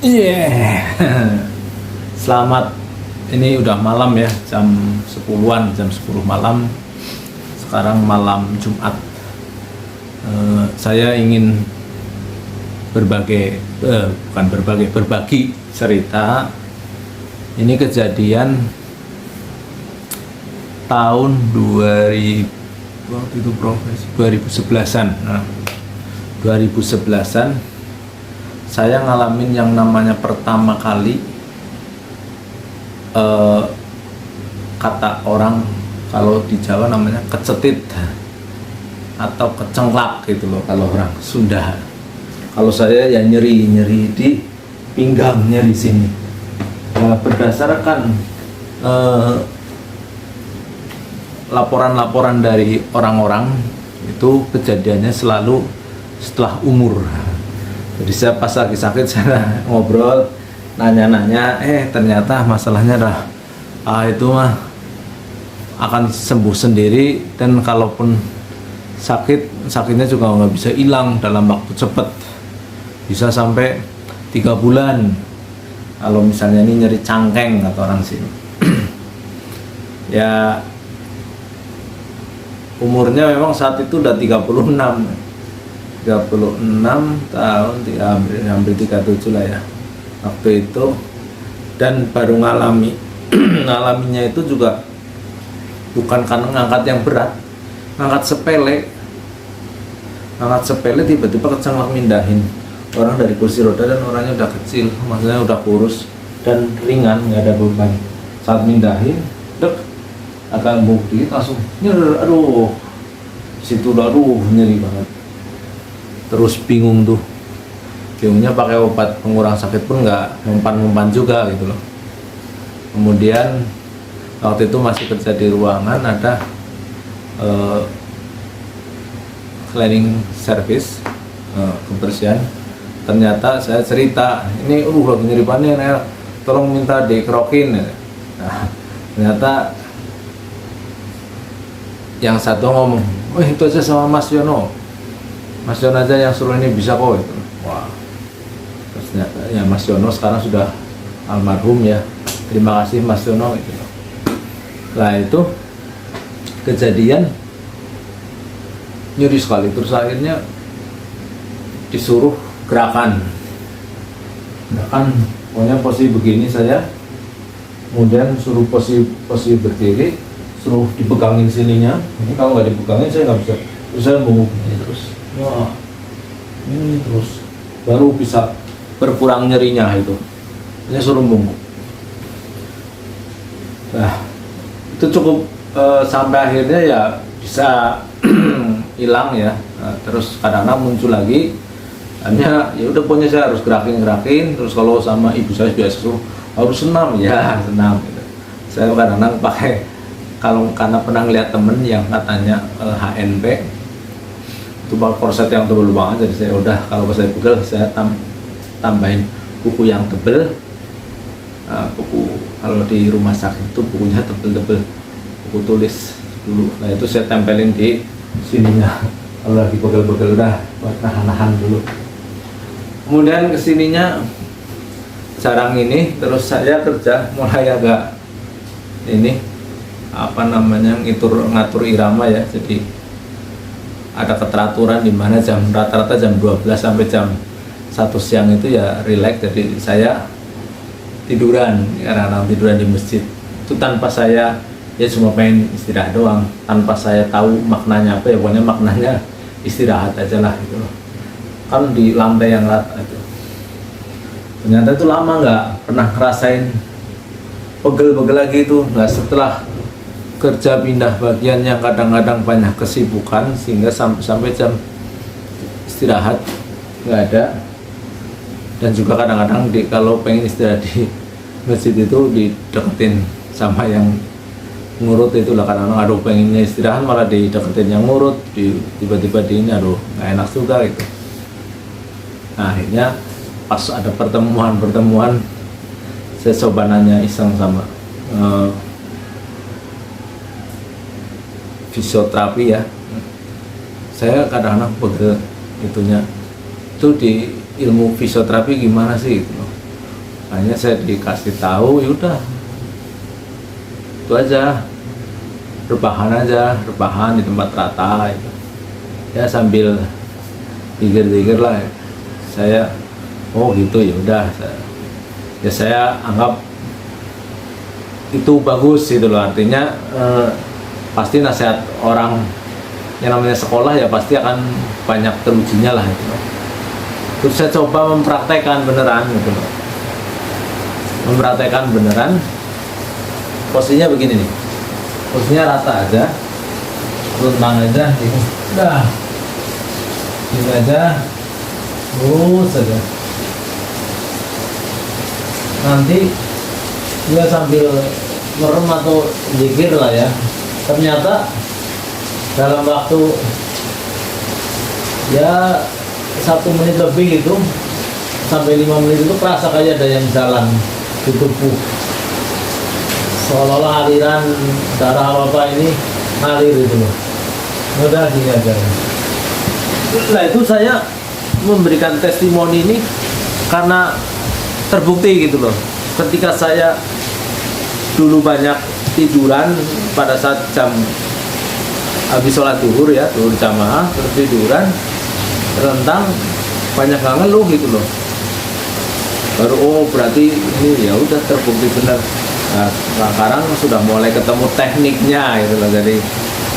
Iya. Selamat, ini udah malam ya, jam 10-an, jam 10 malam. Sekarang malam Jumat. Saya ingin berbagi cerita. Ini kejadian tahun 2000, waktu itu profesi 2011-an. Nah, 2011-an saya ngalamin yang namanya pertama kali, kata orang kalau di Jawa namanya kecetit atau kecengklak gitu loh kalau orang Sunda. Kalau saya ya nyeri di pinggangnya di sini. Nah, berdasarkan laporan-laporan dari orang-orang, itu kejadiannya selalu setelah umur. Jadi saya pas lagi sakit saya ngobrol, nanya-nanya, ternyata masalahnya itu mah akan sembuh sendiri, dan kalaupun sakitnya juga nggak bisa hilang dalam waktu cepat, bisa sampai 3 bulan kalau misalnya ini nyeri cangkeng kata orang sini. Ya umurnya memang saat itu udah 36 tahun, hampir 37 lah ya waktu itu. Dan baru ngalaminya itu juga bukan karena ngangkat yang berat, ngangkat sepele tiba-tiba kecengklak mindahin orang dari kursi roda, dan orangnya udah kecil, maksudnya udah kurus dan ringan, nggak ada beban. Saat mindahin agak bukti langsung aduh situ nyeri banget. Terus bingungnya pakai obat pengurang sakit pun nggak mempan juga gitu loh. Kemudian waktu itu masih kerja di ruangan, ada cleaning service, kebersihan. Ternyata saya cerita, ini lagi nyeri panen ya, tolong minta dikerokin. Nah, ternyata yang satu ngomong, itu aja sama Mas Yono aja yang suruh, ini bisa kok itu. Wah, terus ya Mas Yono sekarang sudah almarhum ya, terima kasih Mas Yono gitu. Nah itu kejadian nyeri sekali, terus akhirnya disuruh gerakan, pokoknya posisi begini saya, kemudian suruh posisi berdiri, suruh dipegangin sininya. Ini kalau nggak dipegangin saya nggak bisa. Terus saya bungkuk ini terus, wah ini terus baru bisa berkurang nyerinya itu. Ini suruh bungkuk. Nah itu cukup sampai akhirnya ya bisa hilang ya. Nah, terus kadang-kadang muncul lagi, hanya ya udah pokoknya saya harus gerakin. Terus kalau sama ibu saya biasa suruh harus senam gitu. Saya kadang-kadang pakai, kalau karena pernah lihat temen yang katanya HNP itu pakai korset yang tebel banget, jadi saya udah kalau saya pegel saya tambahin buku yang tebel. Buku kalau di rumah sakit itu bukunya tebel-tebel, buku tulis dulu. Nah itu saya tempelin di sininya, kalau lagi pegel-pegel udah buat nahan dulu. Kemudian kesininya jarang ini, terus saya kerja mulai agak ini ngatur irama ya. Jadi ada keteraturan di mana rata-rata jam 12 sampai jam 1 siang itu ya relax. Jadi saya tiduran, karena tiduran di masjid itu tanpa saya, ya cuma pengen istirahat doang, tanpa saya tahu maknanya apa ya, pokoknya maknanya istirahat aja lah gitu loh. Kan di lantai yang rata itu, ternyata itu lama nggak pernah ngerasain pegel-pegel lagi itu. Nggak, setelah kerja pindah bagian yang kadang-kadang banyak kesibukan, sehingga sampai jam istirahat nggak ada. Dan juga kadang-kadang kalau pengen istirahat di masjid itu dideketin sama yang ngurut, itulah kadang-kadang aduh pengennya istirahat malah dideketin yang ngurut, tiba-tiba di ini aduh nggak enak juga gitu. Nah akhirnya pas ada pertemuan saya coba nanya iseng sama fisioterapi ya, saya kadang-kadang pegel itunya itu di ilmu fisioterapi gimana sih gitu loh. Hanya saya dikasih tahu, yaudah itu aja, rebahan di tempat rata gitu. Ya sambil pikir-pikir lah saya, oh gitu, ya udah saya anggap itu bagus gitu loh. Artinya pasti nasihat orang yang namanya sekolah ya pasti akan banyak terujinya lah gitu loh. Terus saya coba mempraktekkan beneran gitu loh, posisinya begini nih, posisinya rata aja, rentang aja gitu. Udah ini aja, lurus saja. Nanti dia sambil merem atau zikir lah ya. Ternyata dalam waktu ya 1 menit lebih itu sampai 5 menit itu kerasa kayak ada yang jalan di tubuh, seolah-olah aliran darah apa ini ngalir itu loh. Udah gini aja. Nah itu saya memberikan testimoni ini karena terbukti gitu loh. Ketika saya dulu banyak tiduran pada saat jam habis sholat duhur ya, duhur jamaah, terus tiduran rentang, banyak nggak ngeluh gitu loh. Baru oh berarti ini ya udah terbukti benar. Nah sekarang sudah mulai ketemu tekniknya gitu loh. Jadi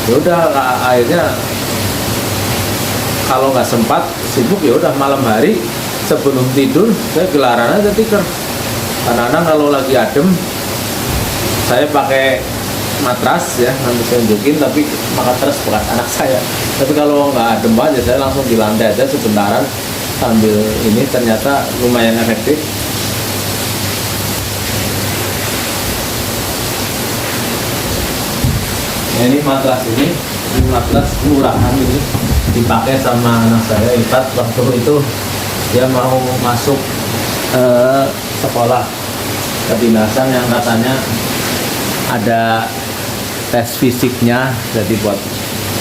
ya udah akhirnya kalau nggak sempat sibuk ya udah malam hari sebelum tidur saya gelaran aja tikar. Kadang-kadang kalau lagi adem saya pakai matras ya, nanti saya tunjukin, tapi matras bekas anak saya. Tapi kalau nggak adem aja saya langsung di lantai aja sebentaran sambil ini, ternyata lumayan efektif. Ya, ini matras matras murahan ini dipakai sama anak saya Ifat waktu itu dia mau masuk sekolah kedinasan yang katanya ada tes fisiknya, jadi buat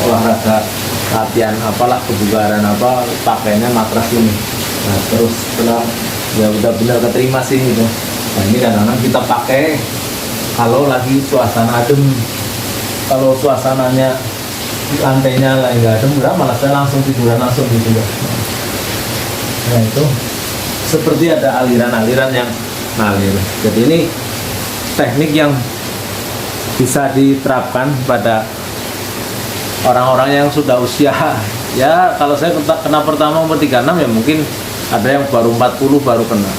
olahraga latihan apalah kebugaran apa pakainya matras ini. Nah terus setelah ya udah benar keterima sih gitu. Nah ini kadang-kadang kita pakai kalau lagi suasana adem. Kalau suasananya lantainya lagi nggak adem, malah saya langsung tiduran langsung gitu ya. Nah itu seperti ada aliran-aliran yang ngalir. Jadi ini teknik yang bisa diterapkan pada orang-orang yang sudah usia ya, kalau saya kena pertama umur 36 ya mungkin ada yang baru 40 baru kena.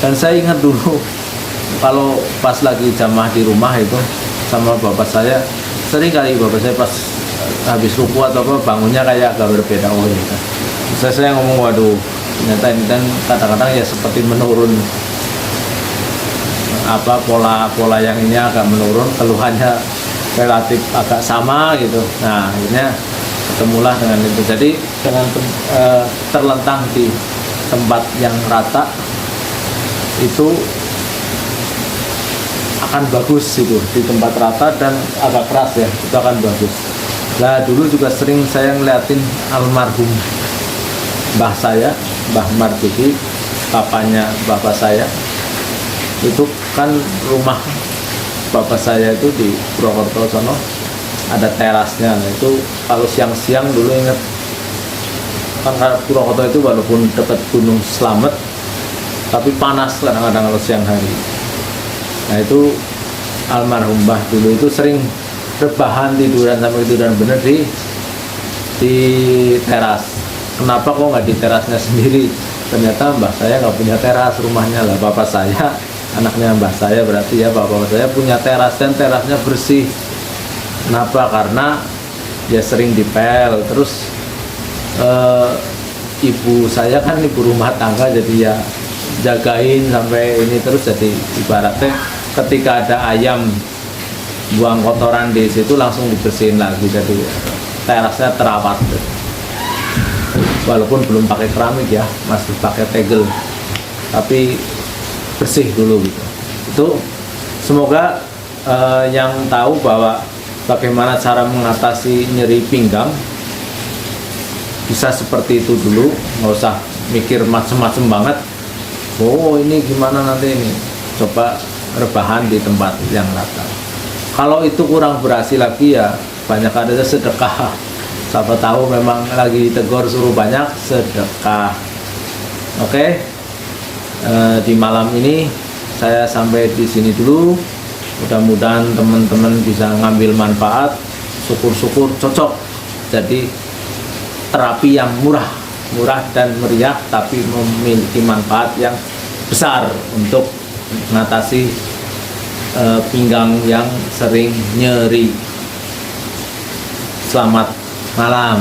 Dan saya ingat dulu kalau pas lagi jamaah di rumah itu sama bapak saya, sering kali bapak saya pas habis ruku atau apa bangunnya kayak agak berbeda. Oh ya, saya ngomong waduh ternyata ini kan kadang-kadang ya seperti menurun apa pola yang ini agak menurun, keluhannya relatif agak sama gitu. Nah akhirnya ketemulah dengan itu. Jadi dengan terlentang di tempat yang rata itu akan bagus itu, di tempat rata dan agak keras ya itu akan bagus. Nah dulu juga sering saya ngeliatin almarhum mbah saya, Mbah Marjuki, papanya bapak saya. Itu kan rumah bapak saya itu di Purwokerto sono ada terasnya. Nah itu kalau siang-siang dulu inget kan Purwokerto itu walaupun dekat Gunung Slamet tapi panas kadang-kadang kalau siang hari. Nah itu almarhum mbah dulu itu sering rebahan tiduran sampai tiduran bener di teras. Kenapa kok nggak di terasnya sendiri? Ternyata mbah saya nggak punya teras rumahnya lah. Bapak saya, anaknya mbah saya berarti ya bapak saya punya teras dan terasnya bersih. Kenapa? Karena dia sering dipel. Terus ibu saya kan ibu rumah tangga, jadi ya jagain sampai ini terus. Jadi ibaratnya ketika ada ayam buang kotoran di situ langsung dibersihin lagi. Jadi terasnya terawat. Walaupun belum pakai keramik ya, masih pakai tegel, tapi bersih dulu gitu. Itu semoga yang tahu bahwa bagaimana cara mengatasi nyeri pinggang bisa seperti itu dulu, nggak usah mikir macem-macem banget. oh ini gimana nanti ini, coba rebahan di tempat yang rata. Kalau itu kurang berhasil lagi ya banyak ada sedekah. Siapa tahu memang lagi tegur suruh banyak sedekah. Oke, di malam ini saya sampai di sini dulu. Mudah-mudahan teman-teman bisa ngambil manfaat. Syukur-syukur cocok. Jadi terapi yang murah dan meriah, tapi memiliki manfaat yang besar untuk mengatasi pinggang yang sering nyeri. Selamat malam.